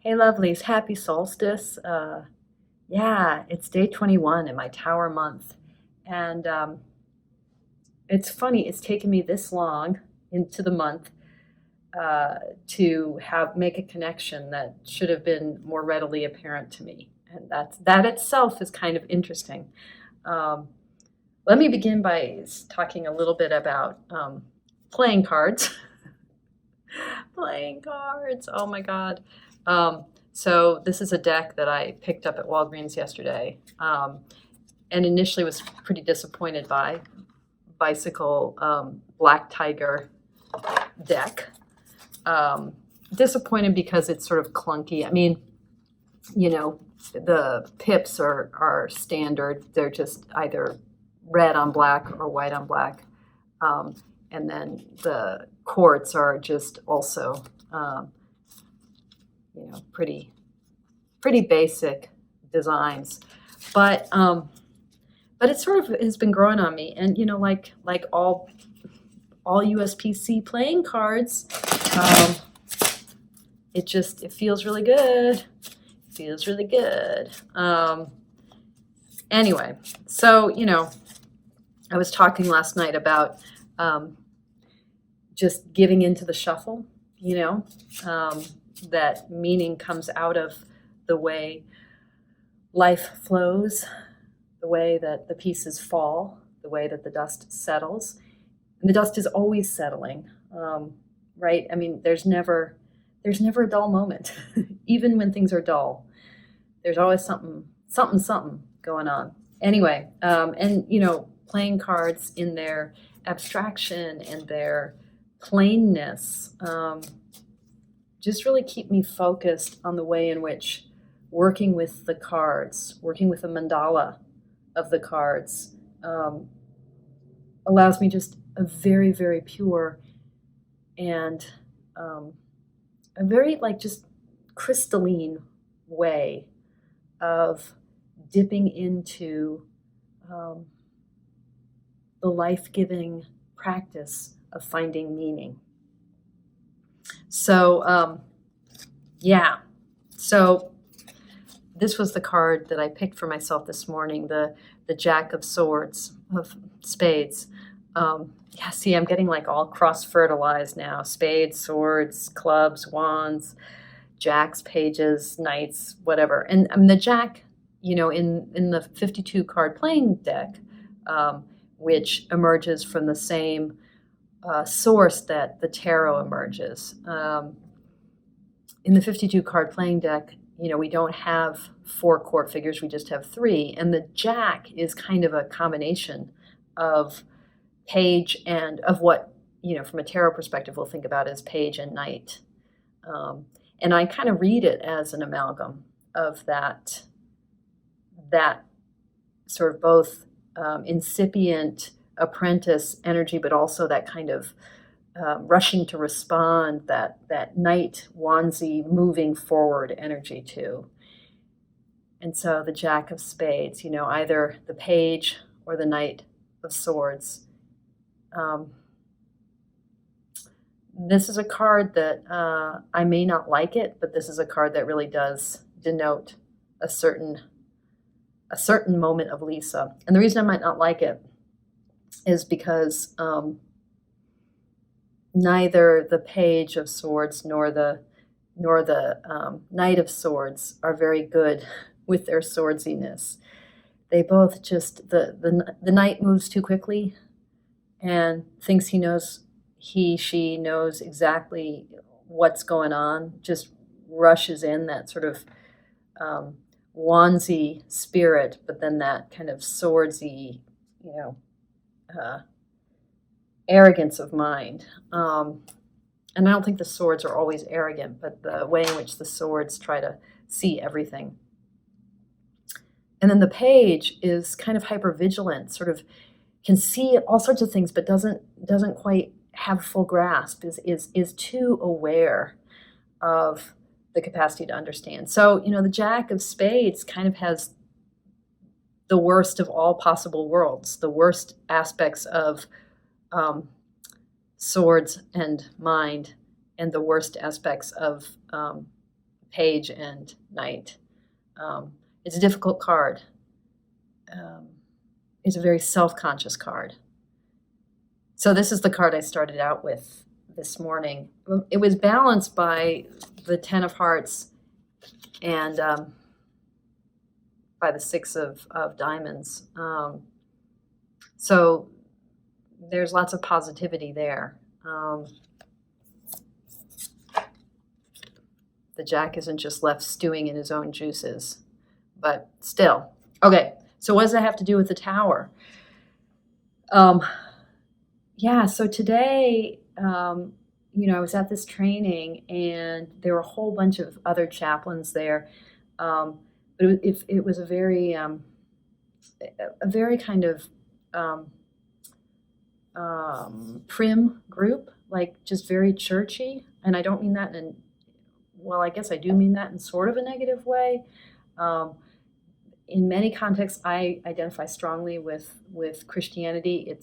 Hey, lovelies, happy solstice. Yeah, it's day 21 in my tower month. And it's funny, it's taken me this long into the month uh, to have make a connection that should have been more readily apparent to me. And that itself is kind of interesting. Um, Let me begin by talking a little bit about playing cards. Playing cards. Oh my God. Um, so this is a deck that I picked up at Walgreens yesterday, and initially was pretty disappointed by Bicycle Black Tiger deck. Disappointed because it's sort of clunky. I mean, you know, the pips are standard. They're just either red on black or white on black. Um, and then the quartz are just also, um, pretty basic designs. But it sort of has been growing on me, and like all USPC playing cards, um, it feels really good. It feels really good. Anyway, so I was talking last night about just giving into the shuffle. That meaning comes out of the way life flows, the way that the pieces fall, the way that the dust settles. And the dust is always settling, right? I mean, there's never a dull moment. Even when things are dull, there's always something going on. Anyway, and playing cards in their abstraction and their plainness just really keep me focused on the way in which working with the cards, working with the mandala of the cards, allows me just a very, very pure and a very just crystalline way of dipping into the life-giving practice of finding meaning. So yeah, so this was the card that I picked for myself this morning, the Jack of Swords, of Spades. Yeah, see, I'm getting all cross-fertilized now. Spades, swords, clubs, wands, jacks, pages, knights, whatever. And the jack, in the 52 card playing deck, which emerges from the same source that the tarot emerges. In the 52 card playing deck, we don't have 4 court figures, we just have 3. And the jack is kind of a combination of page and of what, from a tarot perspective, we'll think about as page and knight. And I kind of read it as an amalgam of that sort of both incipient apprentice energy, but also that kind of rushing to respond, that knight wandsy moving forward energy too. And so the Jack of Spades, either the page or the Knight of Swords. This is a card that I may not like it, but this is a card that really does denote a certain moment of Lisa. And the reason I might not like it is because neither the Page of Swords nor the Knight of Swords are very good with their swordsiness. They both just the knight moves too quickly and thinks she knows exactly what's going on, just rushes in that sort of wandsy spirit, but then that kind of swordsy, arrogance of mind. And I don't think the swords are always arrogant, but the way in which the swords try to see everything. And then the page is kind of hypervigilant, sort of can see all sorts of things, but doesn't quite have full grasp, is too aware of the capacity to understand. So, the Jack of Spades kind of has the worst of all possible worlds, the worst aspects of swords and mind, and the worst aspects of page and knight. It's a difficult card. It's a very self-conscious card. So this is the card I started out with this morning. It was balanced by the 10 of hearts and by the 6 of diamonds. So there's lots of positivity there. The Jack isn't just left stewing in his own juices, but still. Okay, so what does that have to do with the Tower? Yeah, so today, I was at this training and there were a whole bunch of other chaplains there. But it was a very kind of prim group, like just very churchy. And I don't mean that I guess I do mean that in sort of a negative way. In many contexts, I identify strongly with Christianity.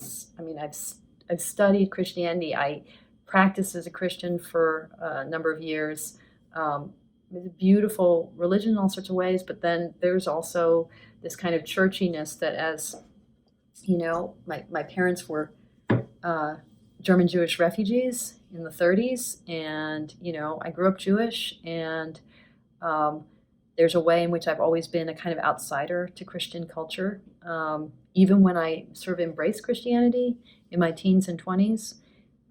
I've studied Christianity. I practiced as a Christian for a number of years. It's a beautiful religion in all sorts of ways, but then there's also this kind of churchiness that, as you know, my parents were German Jewish refugees in the 30s, and I grew up Jewish, and there's a way in which I've always been a kind of outsider to Christian culture, even when I sort of embraced Christianity in my teens and 20s,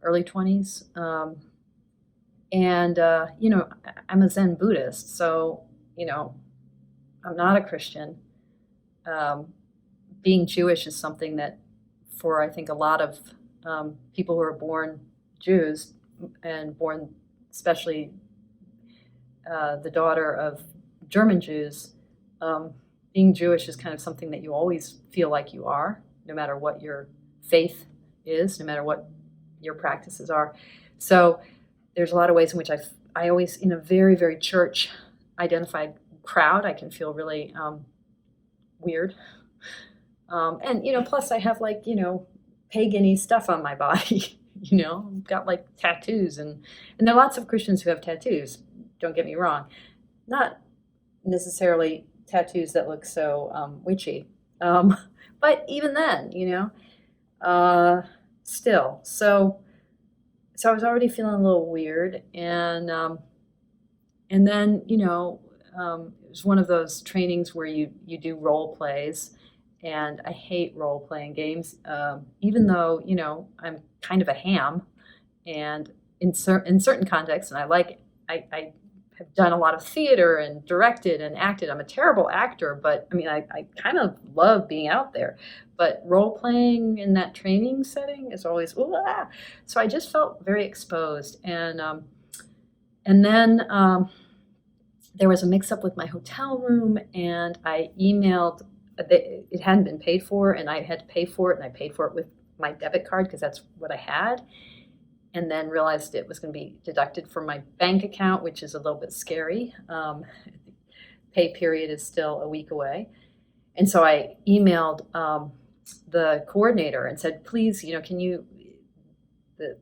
early 20s. I'm a Zen Buddhist, so, I'm not a Christian. Being Jewish is something that, for I think a lot of people who are born Jews, and born especially the daughter of German Jews, being Jewish is kind of something that you always feel like you are, no matter what your faith is, no matter what your practices are. So there's a lot of ways in which I always, in a very, very church identified crowd, I can feel really weird. Plus I have pagan-y stuff on my body, I've got tattoos, and there are lots of Christians who have tattoos, don't get me wrong. Not necessarily tattoos that look so witchy. But even then, still. So I was already feeling a little weird, and then it was one of those trainings where you do role plays, and I hate role playing games, even though I'm kind of a ham, and in certain contexts, and I have done a lot of theater and directed and acted. I'm a terrible actor, but I kind of love being out there. But role playing in that training setting is always, ooh, ah. So I just felt very exposed. And then there was a mix up with my hotel room, and I emailed, it hadn't been paid for, and I had to pay for it, and I paid for it with my debit card because that's what I had. And then realized it was going to be deducted from my bank account, which is a little bit scary. Pay period is still a week away. And so I emailed the coordinator and said, please, the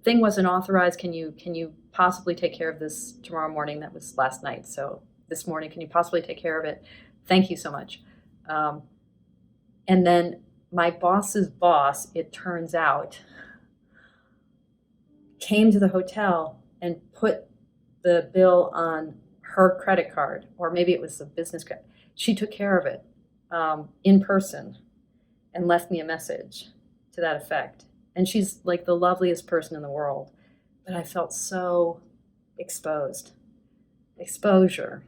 thing wasn't authorized. Can you possibly take care of this tomorrow morning? That was last night. So this morning, can you possibly take care of it? Thank you so much. And then my boss's boss, it turns out, came to the hotel and put the bill on her credit card, or maybe it was a business credit. She took care of it in person and left me a message to that effect. And she's like the loveliest person in the world. But I felt so exposed. Exposure.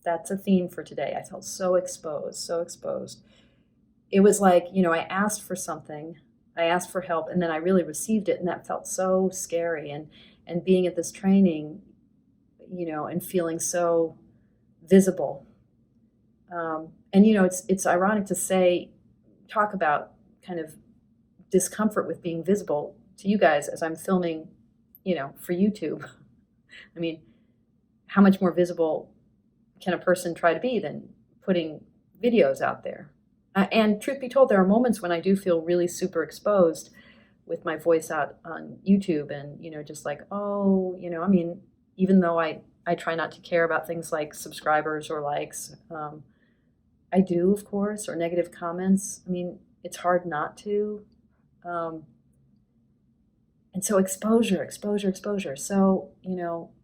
That's a theme for today. I felt so exposed, so exposed. It was like, I asked for something. I asked for help, and then I really received it, and that felt so scary. And being at this training, and feeling so visible. It's ironic to talk about kind of discomfort with being visible to you guys as I'm filming, for YouTube. How much more visible can a person try to be than putting videos out there? And truth be told, there are moments when I do feel really super exposed with my voice out on YouTube, and, just like, even though I I try not to care about things like subscribers or likes. I do, of course, or negative comments. I mean, it's hard not to. Um, and so exposure, exposure, exposure. So,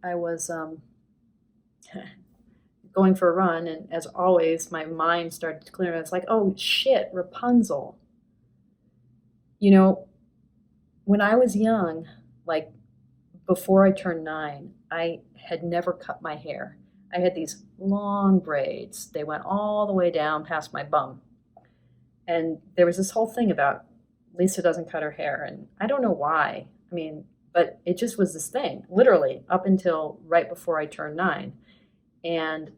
I was going for a run, and as always, my mind started to clear, and it's like, oh shit, Rapunzel. When I was young, like before I turned 9, I had never cut my hair. I had these long braids. They went all the way down past my bum. And there was this whole thing about Lisa doesn't cut her hair. And I don't know why. I mean, but it just was this thing, literally, up until right before I turned 9. And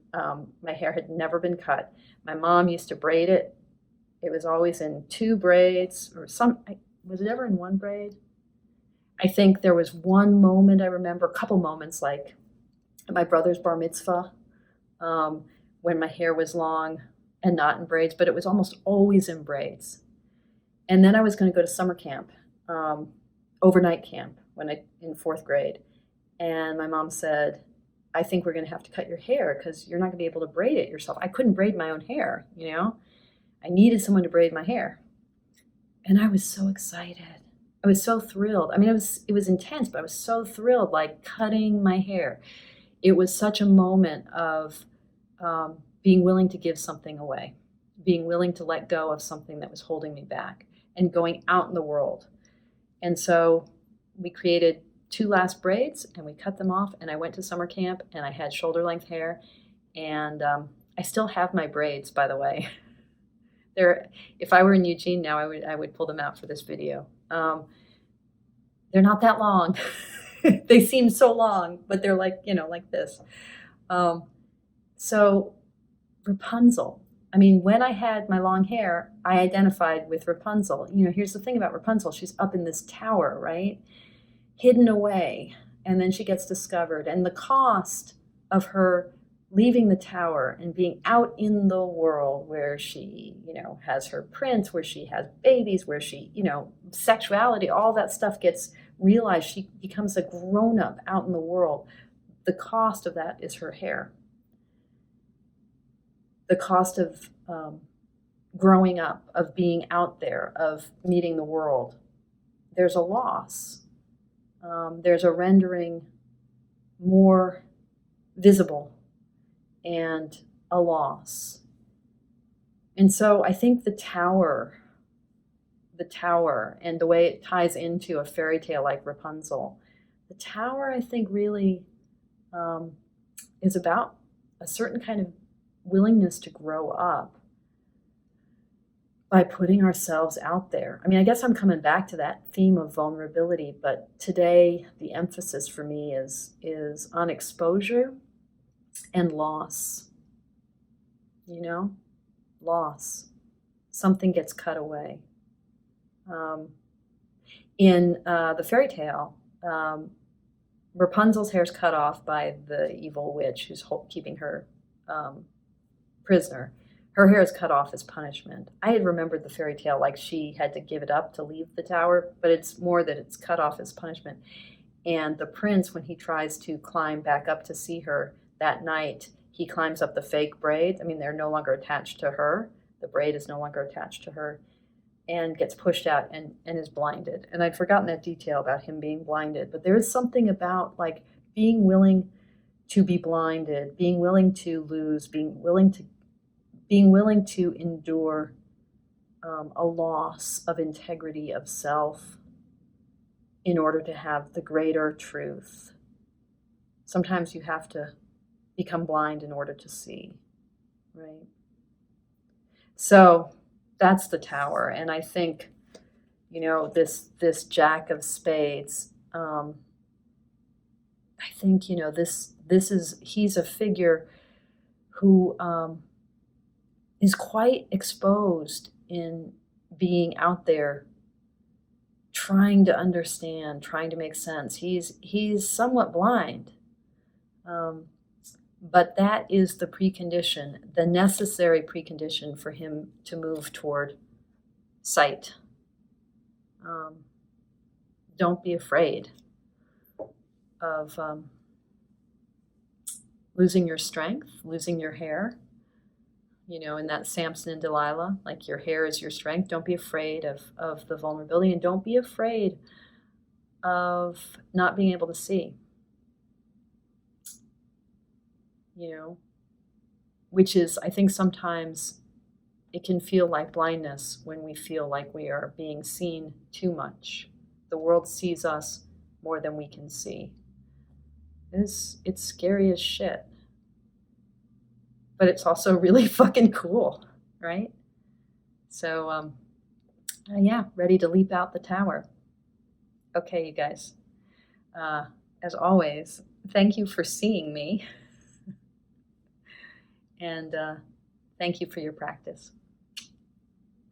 my hair had never been cut. My mom used to braid it. It was always in 2 braids or was it ever in 1 braid? I think there was one moment I remember, a couple moments, like at my brother's bar mitzvah, when my hair was long and not in braids, but it was almost always in braids. And then I was going to go to summer camp, overnight camp, in 4th grade. And my mom said, I think we're going to have to cut your hair because you're not going to be able to braid it yourself. I couldn't braid my own hair, I needed someone to braid my hair. And I was so excited. I was so thrilled. I mean, it was intense, but I was so thrilled, like cutting my hair. It was such a moment of being willing to give something away, being willing to let go of something that was holding me back and going out in the world. And so we created 2 last braids and we cut them off, and I went to summer camp and I had shoulder length hair, and I still have my braids, by the way. If I were in Eugene now, I would pull them out for this video. They're not that long. They seem so long, but they're like, like this. So Rapunzel. I mean, when I had my long hair, I identified with Rapunzel. Here's the thing about Rapunzel. She's up in this tower, right? Hidden away. And then she gets discovered. And the cost of her leaving the tower and being out in the world where she, has her prince, where she has babies, where she, sexuality, all that stuff gets realized. She becomes a grown-up out in the world. The cost of that is her hair. The cost of growing up, of being out there, of meeting the world. There's a loss. There's a rendering more visible and a loss. And so I think the tower and the way it ties into a fairy tale like Rapunzel, the tower, I think, really is about a certain kind of willingness to grow up by putting ourselves out there. I mean, I guess I'm coming back to that theme of vulnerability, but today the emphasis for me is on exposure and loss. Loss. Something gets cut away. In the fairy tale, Rapunzel's hair's cut off by the evil witch who's keeping her prisoner. Her hair is cut off as punishment. I had remembered the fairy tale like she had to give it up to leave the tower, but it's more that it's cut off as punishment. And the prince, when he tries to climb back up to see her that night, he climbs up the fake braid. I mean, they're no longer attached to her. The braid is no longer attached to her, and gets pushed out and is blinded. And I'd forgotten that detail about him being blinded. But there is something about like being willing to be blinded, being willing to lose, being willing to endure a loss of integrity of self in order to have the greater truth. Sometimes you have to become blind in order to see, right? So that's the tower. And I think, this Jack of Spades, I think, he's a figure who is quite exposed in being out there, trying to understand, trying to make sense. He's somewhat blind, but that is the precondition, the necessary precondition for him to move toward sight. Don't be afraid of losing your strength, losing your hair, you know, in that Samson and Delilah, like your hair is your strength. Don't be afraid of the vulnerability, and don't be afraid of not being able to see, you know, which is, I think sometimes it can feel like blindness when we feel like we are being seen too much. The world sees us more than we can see. It's scary as shit. But it's also really fucking cool, right? So, yeah, ready to leap out the tower. Okay, you guys. As always, thank you for seeing me. And thank you for your practice.